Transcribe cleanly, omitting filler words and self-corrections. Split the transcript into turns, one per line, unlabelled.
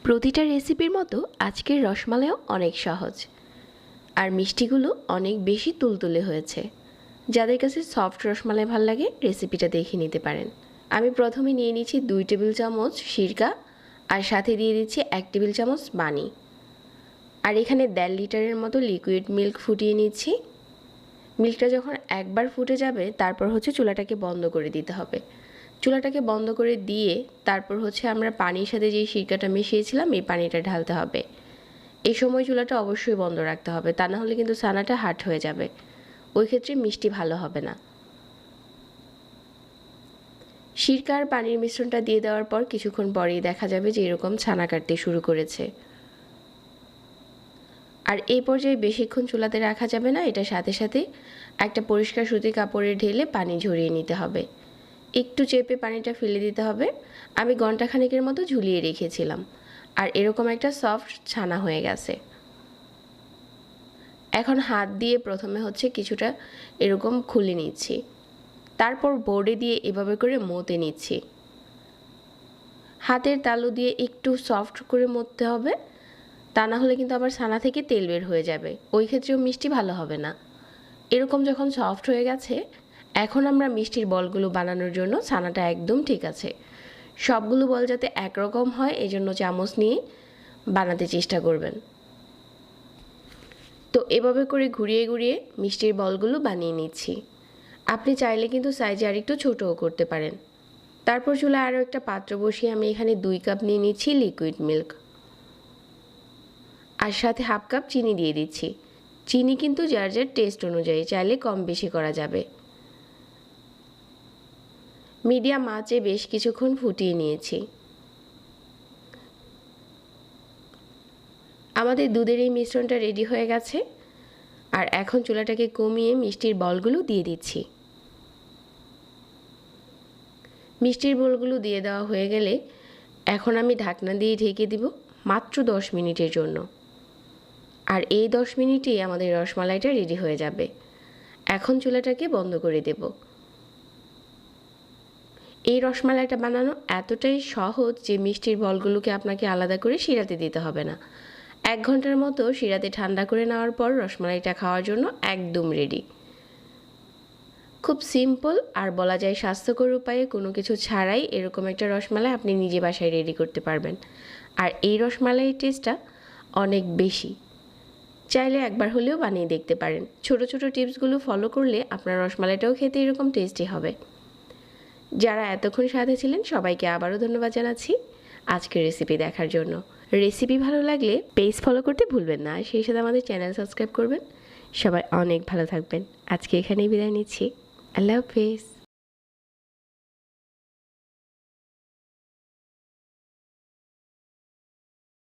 প্রতিটা রেসিপির মতো আজকের রসমালাইও অনেক সহজ আর মিষ্টিগুলো অনেক বেশি তুলতুলে হয়েছে। যাদের কাছে সফট রসমালাই ভালো লাগে রেসিপিটা দেখে নিতে পারেন। আমি প্রথমে নিয়ে নিচ্ছি 2 টেবিল চামচ সিরকা আর সাথে দিয়ে দিচ্ছি 1 টেবিল চামচ পানি। আর এখানে 1.5 লিটারের মতো লিকুইড মিল্ক ফুটিয়ে নিচ্ছি। মিল্কটা যখন একবার ফুটে যাবে তারপর চুলাটাকে বন্ধ করে দিতে হবে। চুলাটাকে বন্ধ করে দিয়ে তারপর আমরা পানির সাথে যে সিরকাটা মিশিয়েছিলাম এই পানিটা ঢালতে হবে। এই সময় চুলাটা অবশ্যই বন্ধ রাখতে হবে, তা না হলে কিন্তু ছানাটা হার্ড হয়ে যাবে, ওই ক্ষেত্রে মিষ্টি ভালো হবে না। সিরকা আর পানির মিশ্রণটা দিয়ে দেওয়ার পর কিছুক্ষণ পরেই দেখা যাবে যে এরকম ছানা কাটতে শুরু করেছে। আর এই পর্যায়ে বেশিক্ষণ চুলাতে রাখা যাবে না, এটা সাথে সাথে একটা পরিষ্কার সুতির কাপড়ে ঢেলে পানি ঝরিয়ে নিতে হবে। একটু চেপে পানিটা ফেলে দিতে হবে। আমি ঘন্টাখানেকের মতো ঝুলিয়ে রেখেছিলাম আর এরকম একটা সফট ছানা হয়ে গেছে। এখন হাত দিয়ে প্রথমে কিছুটা এরকম খুলে নিচ্ছি, তারপর বোর্ডে দিয়ে এভাবে করে মতে নিচ্ছি। হাতের তালু দিয়ে একটু সফট করে মতে হবে, তা না হলে কিন্তু আবার ছানা থেকে তেল বের হয়ে যাবে, ওই ক্ষেত্রেও মিষ্টি ভালো হবে না। এরকম যখন সফট হয়ে গেছে এখন আমরা মিষ্টির বলগুলো বানানোর জন্য ছানাটা একদম ঠিক আছে। সবগুলো বল যাতে একরকম হয় এজন্য চামচ নিয়ে বানাতে চেষ্টা করবেন। তো এভাবে করে ঘুরিয়ে ঘুরিয়ে মিষ্টির বলগুলো বানিয়ে নিচ্ছি। আপনি চাইলে কিন্তু সাইজে আরেকটু ছোটও করতে পারেন। তারপর চুলায় আরও একটা পাত্র বসিয়ে আমি এখানে 2 কাপ নিয়ে নিচ্ছি লিকুইড মিল্ক আর সাথে হাফ কাপ চিনি দিয়ে দিচ্ছি। চিনি কিন্তু যার যার টেস্ট অনুযায়ী চাইলে কম বেশি করা যাবে। মিডিয়াম আঁচে বেশ কিছুক্ষণ ফুটিয়ে নিয়েছি। আমাদের দুধের এই মিশ্রণটা রেডি হয়ে গেছে আর এখন চুলাটাকে কমিয়ে মিষ্টির বলগুলো দিয়ে দিচ্ছি। মিষ্টির বলগুলো দিয়ে দেওয়া হয়ে গেলে এখন আমি ঢাকনা দিয়ে ঢেকে দিব মাত্র 10 মিনিটের জন্য। আর এই 10 মিনিটেই আমাদের রসমালাইটা রেডি হয়ে যাবে। এখন চুলাটাকে বন্ধ করে দেব। এই রসমালাইটা বানানো এতটাই সহজ যে মিষ্টির বলগুলোকে আপনাকে আলাদা করে শিরাতে দিতে হবে না। 1 ঘন্টার মতো শিরাতে ঠান্ডা করে নেওয়ার পর রসমালাইটা খাওয়ার জন্য একদম রেডি। খুব সিম্পল আর বলা যায় স্বাস্থ্যকর উপায়ে কোনো কিছু ছাড়াই এরকম একটা রসমালাই আপনি নিজে বাসায় রেডি করতে পারবেন। আর এই রসমালাইয়ের টেস্টটা অনেক বেশি। চাইলে একবার হলেও বানিয়ে দেখতে পারেন। ছোট ছোট টিপসগুলো ফলো করলে আপনার রসমালাইটাও খেতে এরকম টেস্টি হবে। যারা এতক্ষণ সাথে ছিলেন সবাইকে আবারও ধন্যবাদ জানাচ্ছি আজকের রেসিপি দেখার জন্য। রেসিপি ভালো লাগলে পেজ ফলো করতে ভুলবেন না, সেই সাথে আমাদের চ্যানেল সাবস্ক্রাইব করবেন। সবাই অনেক ভালো থাকবেন। আজকে এখানেই বিদায় নিচ্ছি। আল্লাহ হাফেজ।